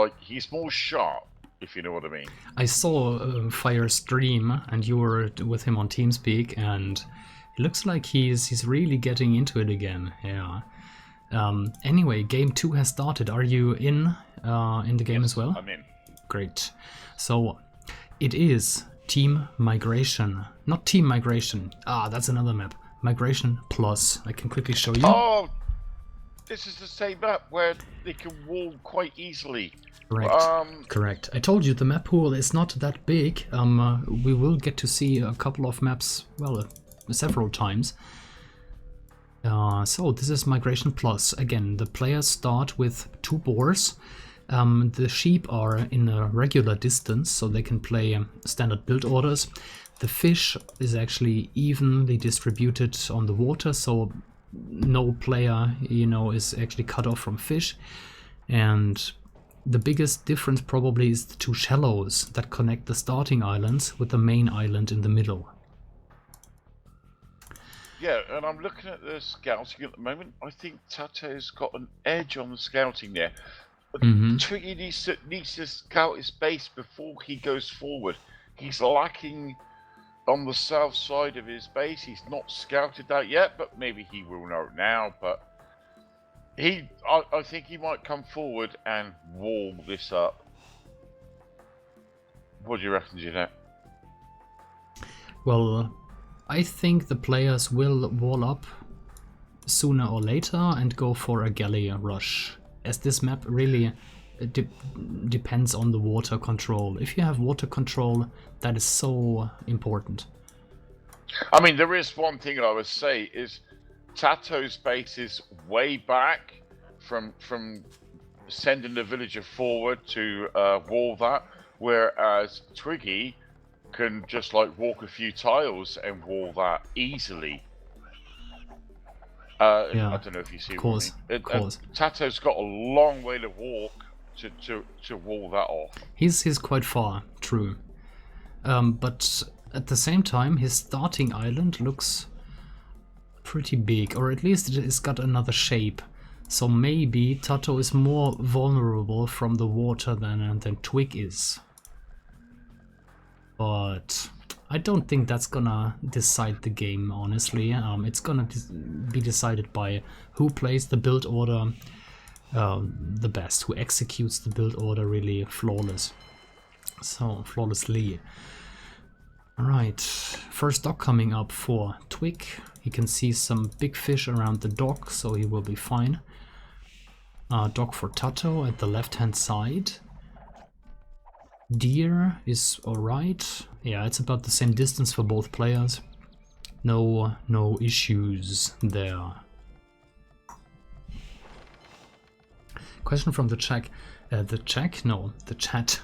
like he's more sharp, if you know what I mean. I saw Fire stream, and you were with him on TeamSpeak, and it looks like he's really getting into it again. Yeah. Anyway, game 2 has started. Are you in the game as well? I'm in. Great. So it is Team Migration, not Team Migration. Ah, that's another map. Migration Plus. I can quickly show you. Oh, this is the same map where they can wall quite easily. Correct. Correct. I told you the map pool is not that big. We will get to see a couple of maps, well, several times. So this is Migration Plus. Again, the players start with 2 boars. The sheep are in a regular distance, so they can play standard build orders. The fish is actually evenly distributed on the water, so no player, is actually cut off from fish. And the biggest difference probably is the 2 shallows that connect the starting islands with the main island in the middle. Yeah, and I'm looking at the scouting at the moment. I think TaToH's got an edge on the scouting there. Twiggy needs to scout his base before he goes forward. He's lacking on the south side of his base. He's not scouted that yet, but maybe he will know now. But I think he might come forward and wall this up. What do you reckon, Jeanette? Well, I think the players will wall up sooner or later and go for a galley rush, as this map really depends on the water control. If you have water control, that is so important. I mean, there is one thing I would say is TaToH's base is way back from sending the villager forward to wall that, whereas Twiggy can just like walk a few tiles and wall that easily. Yeah, I don't know if you see of course, what I mean. of course. TaToH's got a long way to walk to wall that off. He's quite far, true. But at the same time, his starting island looks pretty big, or at least it's got another shape. So maybe TaToH is more vulnerable from the water than Twig is. But I don't think that's gonna decide the game, honestly. It's gonna be decided by who plays the build order the best, who executes the build order really flawlessly. Alright, first dock coming up for Twig. He can see some big fish around the dock, so he will be fine. Dock for TaToH at the left hand side. Deer is alright. Yeah, it's about the same distance for both players. No issues there. Question from the chat. The chat.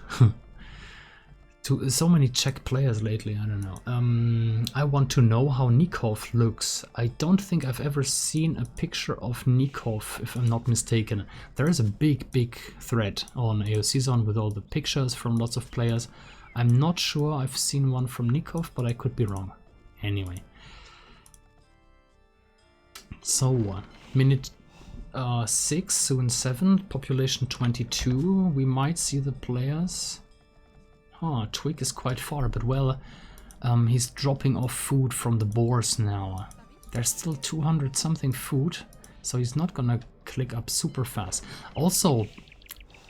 So many Czech players lately, I don't know. I want to know how Nikov looks. I don't think I've ever seen a picture of Nikov, if I'm not mistaken. There is a big thread on AOC Zone with all the pictures from lots of players. I'm not sure I've seen one from Nikov, but I could be wrong. Anyway. So, minute 6, soon 7, population 22. We might see the players. Twig is quite far, but well, he's dropping off food from the boars now. There's still 200 something food, so he's not gonna click up super fast. Also,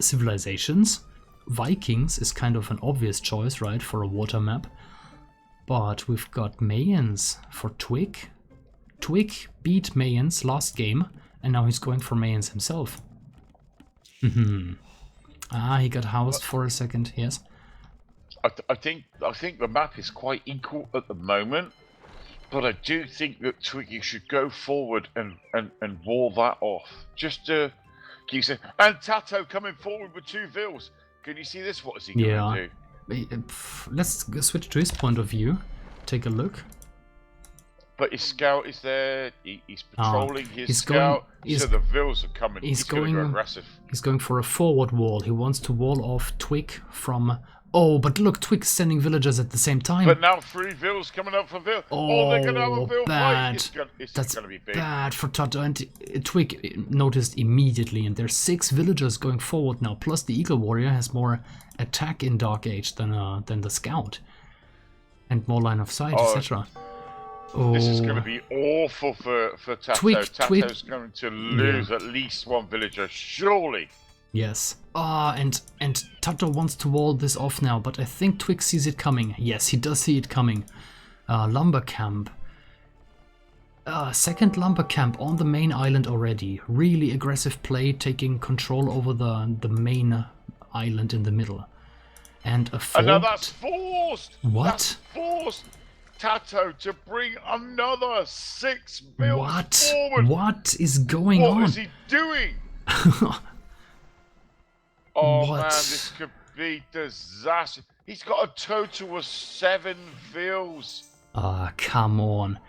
civilizations, Vikings is kind of an obvious choice, right, for a water map. But we've got Mayans for Twig. Twig beat Mayans last game, and now he's going for Mayans himself. He got housed for a second, yes. I think the map is quite equal at the moment, but I do think that Twiggy should go forward and wall that off. Just to keep saying, and TaToH coming forward with 2 vills. Can you see this? What is he going to do? Let's switch to his point of view. Take a look. But his scout is there. He's patrolling his going- scout. So the Vills are coming. He's going to go aggressive. He's going for a forward wall. He wants to wall off Twigg from... Oh, but look, Twigg sending villagers at the same time. But now 3 Vills coming up for Vill. Oh, they're going to have a Vill bad. fight. That's going to be big. bad for TaToH. And Twigg noticed immediately, and there's 6 villagers going forward now. Plus the Eagle Warrior has more attack in Dark Age than the Scout. And more line of sight, etc. Oh. This is going to be awful for TaToH. Twigg, TaToH's going to lose at least 1 villager, surely. Yes. And TaToH wants to wall this off now, but I think Twigg sees it coming. Yes, he does see it coming. Lumber camp. Second lumber camp on the main island already. Really aggressive play, taking control over the main island in the middle. And a fort. And now that's forced! What? That's forced TaToH to bring another 6 builds forward. What is going on? What is he doing? Oh What? man, this could be disaster. He's got a total of 7 vills. Come on.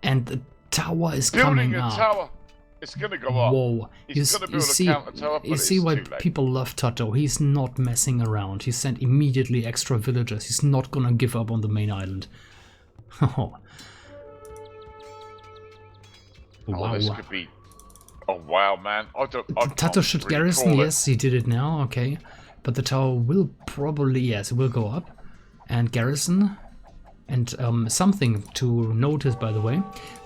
And the tower is Building coming a up. tower. It's gonna go up. Whoa. He's gonna build a counter tower, but you see it's why too late. people love TaToH. He's not messing around. He sent immediately extra villagers. He's not gonna give up on the main island. Oh. Wow. This could be... Oh wow, man. TaToH should garrison, yes, he did it now, okay. But the tower will probably, yes, it will go up. And garrison. And something to notice, by the way,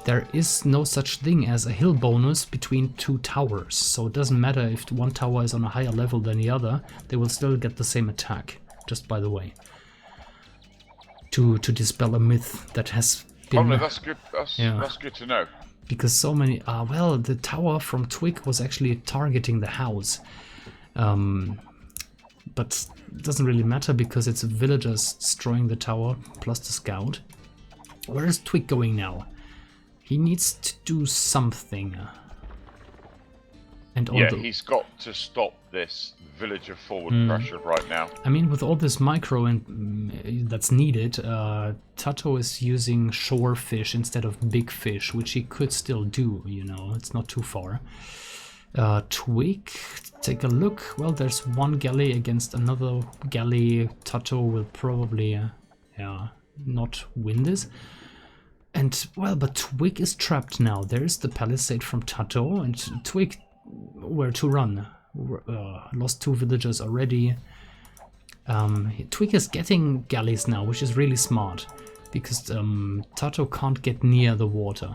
there is no such thing as a hill bonus between 2 towers. So it doesn't matter if one tower is on a higher level than the other, they will still get the same attack, just by the way. To dispel a myth that has been... Oh no, that's good. That's good to know. Because so many... well, the tower from Twigg was actually targeting the house. But it doesn't really matter because it's villagers destroying the tower plus the scout. Where is Twigg going now? He needs to do something. And yeah, he's got to stop this villager forward pressure right now. I mean, with all this micro and that's needed, TaToH is using shore fish instead of big fish, which he could still do, you know, it's not too far. Twigg, take a look. Well, there's 1 galley against another galley. TaToH will probably not win this. And, well, but Twigg is trapped now. There's the palisade from TaToH, and Twigg, where to run? Lost 2 villagers already. Twigg is getting galleys now, which is really smart, because TaToH can't get near the water.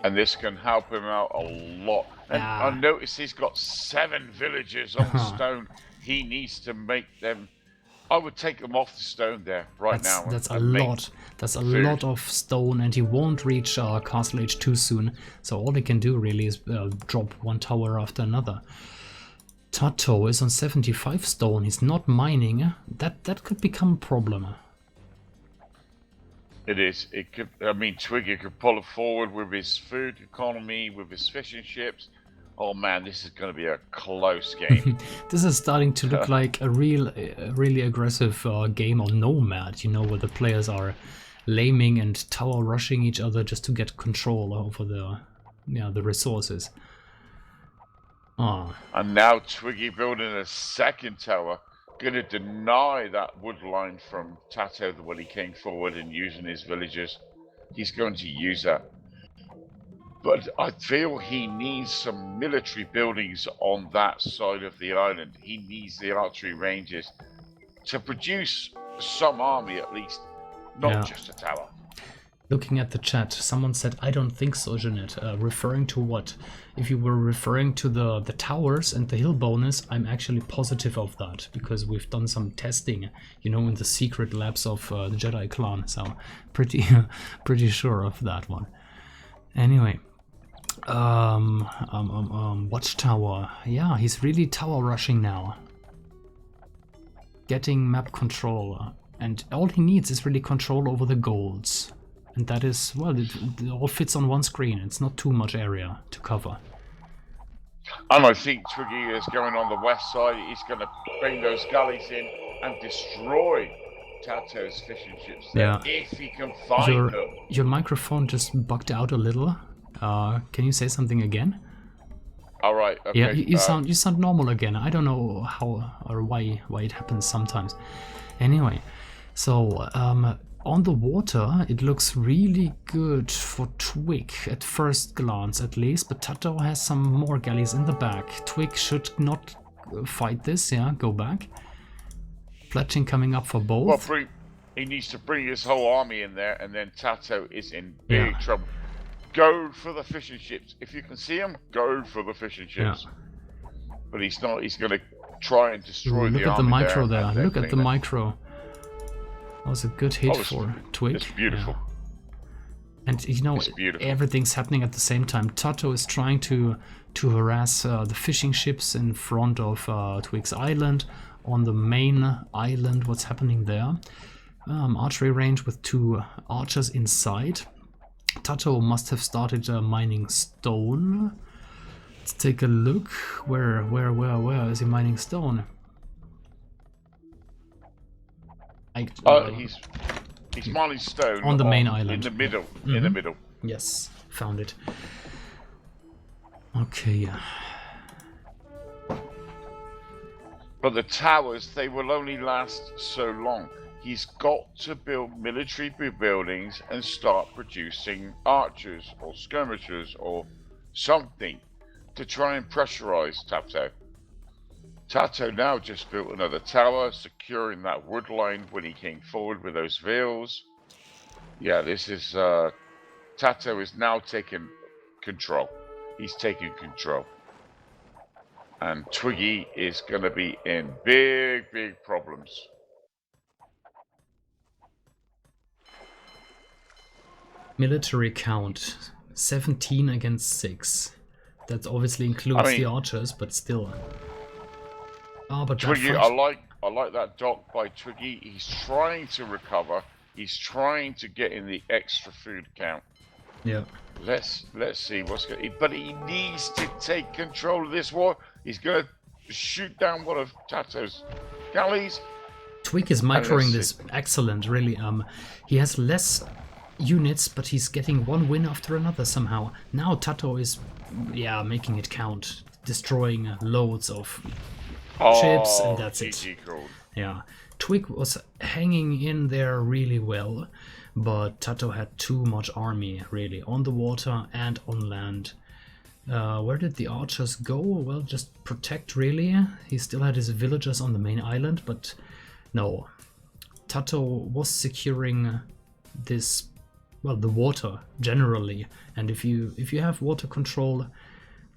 And this can help him out a lot. And I notice he's got 7 villagers on stone. He needs to make them... I would take them off the stone there now. That's a lot. That's a lot of stone, and he won't reach Castle Age too soon. So all he can do really is drop 1 tower after another. TaToH is on 75 stone. He's not mining. That could become a problem. It is. It could. I mean, Twigg could pull it forward with his food economy, with his fishing ships. Oh man, this is going to be a close game. This is starting to look like a really aggressive game on Nomad, you know, where the players are laming and tower rushing each other just to get control over the resources. And now Twiggy building a 2nd tower, going to deny that wood line from TaToH when he came forward and using his villagers. He's going to use that. But I feel he needs some military buildings on that side of the island. He needs the archery ranges to produce some army at least, not just a tower. Looking at the chat, someone said, I don't think so, Jeanette. Referring to what? If you were referring to the towers and the hill bonus, I'm actually positive of that, because we've done some testing, you know, in the secret labs of the Jedi clan, so pretty sure of that one. Anyway. Watchtower. Yeah, he's really tower rushing now. Getting map control. And all he needs is really control over the golds. And that is, well, it all fits on 1 screen. It's not too much area to cover. And I think Twiggy is going on the west side. He's going to bring those galleys in and destroy TaToH's fishing ships there, if he can find them. Your microphone just bugged out a little. Can you say something again? All right. Okay. Yeah, you sound normal again. I don't know how or why it happens sometimes. Anyway, so on the water, it looks really good for Twigg at first glance, at least. But TaToH has some more galleys in the back. Twigg should not fight this. Yeah, go back. Fletching coming up for both. Well, he needs to bring his whole army in there, and then TaToH is in big trouble. Go for the fishing ships. If you can see him, go for the fishing ships. Yeah. But he's not. He's going to try and destroy the army. Look at the micro there. Look at the micro. That was a good hit for Twigg. It's beautiful. Yeah. And you know, everything's happening at the same time. TaToH is trying to harass the fishing ships in front of Twigg's island. On the main island, what's happening there? Archery range with 2 archers inside. TaToH must have started mining stone. Let's take a look. Where is he mining stone? He's mining stone on the main island. In the middle. Mm-hmm. In the middle. Yes, found it. Okay. But the towers, they will only last so long. He's got to build military buildings and start producing archers or skirmishers or something to try and pressurize TaToH. TaToH now just built another tower, securing that wood line when he came forward with those veils. Yeah, this is TaToH is now taking control. He's taking control. And Twiggy is going to be in big problems. Military count 17 against 6. That obviously includes the archers, but still. Oh, but Twiggy, I like that dock by Twiggy. He's trying to recover. He's trying to get in the extra food count. Yeah. Let's see what's going. But he needs to take control of this war. He's going to shoot down one of TaToH's galleys. Twigg is microing this excellent, really. He has less units, but he's getting one win after another somehow. Now TaToH is, making it count, destroying loads of ships, and that's it. Cool. Yeah, Twigg was hanging in there really well, but TaToH had too much army, really, on the water and on land. Where did the archers go? Well, just protect, really. He still had his villagers on the main island, but no. TaToH was securing this, well, the water generally, and if you have water control,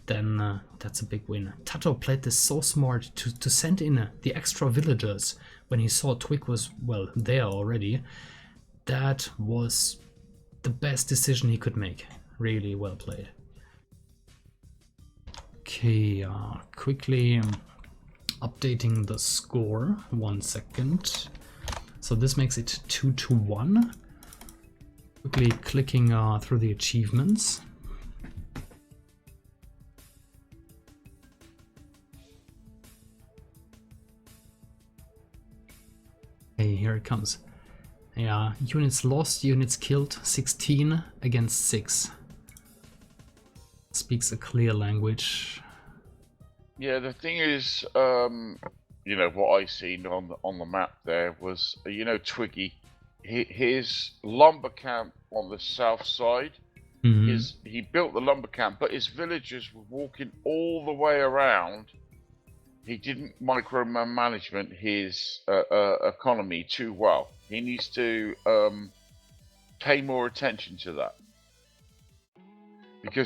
then that's a big win. TaToH played this so smart to send in the extra villagers when he saw Twigg was, well, there already. That was the best decision he could make. Really well played. Okay, quickly updating the score. 1 second. So this makes it 2-1. Quickly clicking through the achievements. Hey, here it comes. Yeah, units lost, units killed, 16 against 6. Speaks a clear language. Yeah, the thing is, what I seen on the map there was, Twiggy, his lumber camp on the south side. Mm-hmm. He built the lumber camp, but his villagers were walking all the way around. He didn't micromanagement his economy too well. He needs to pay more attention to that, because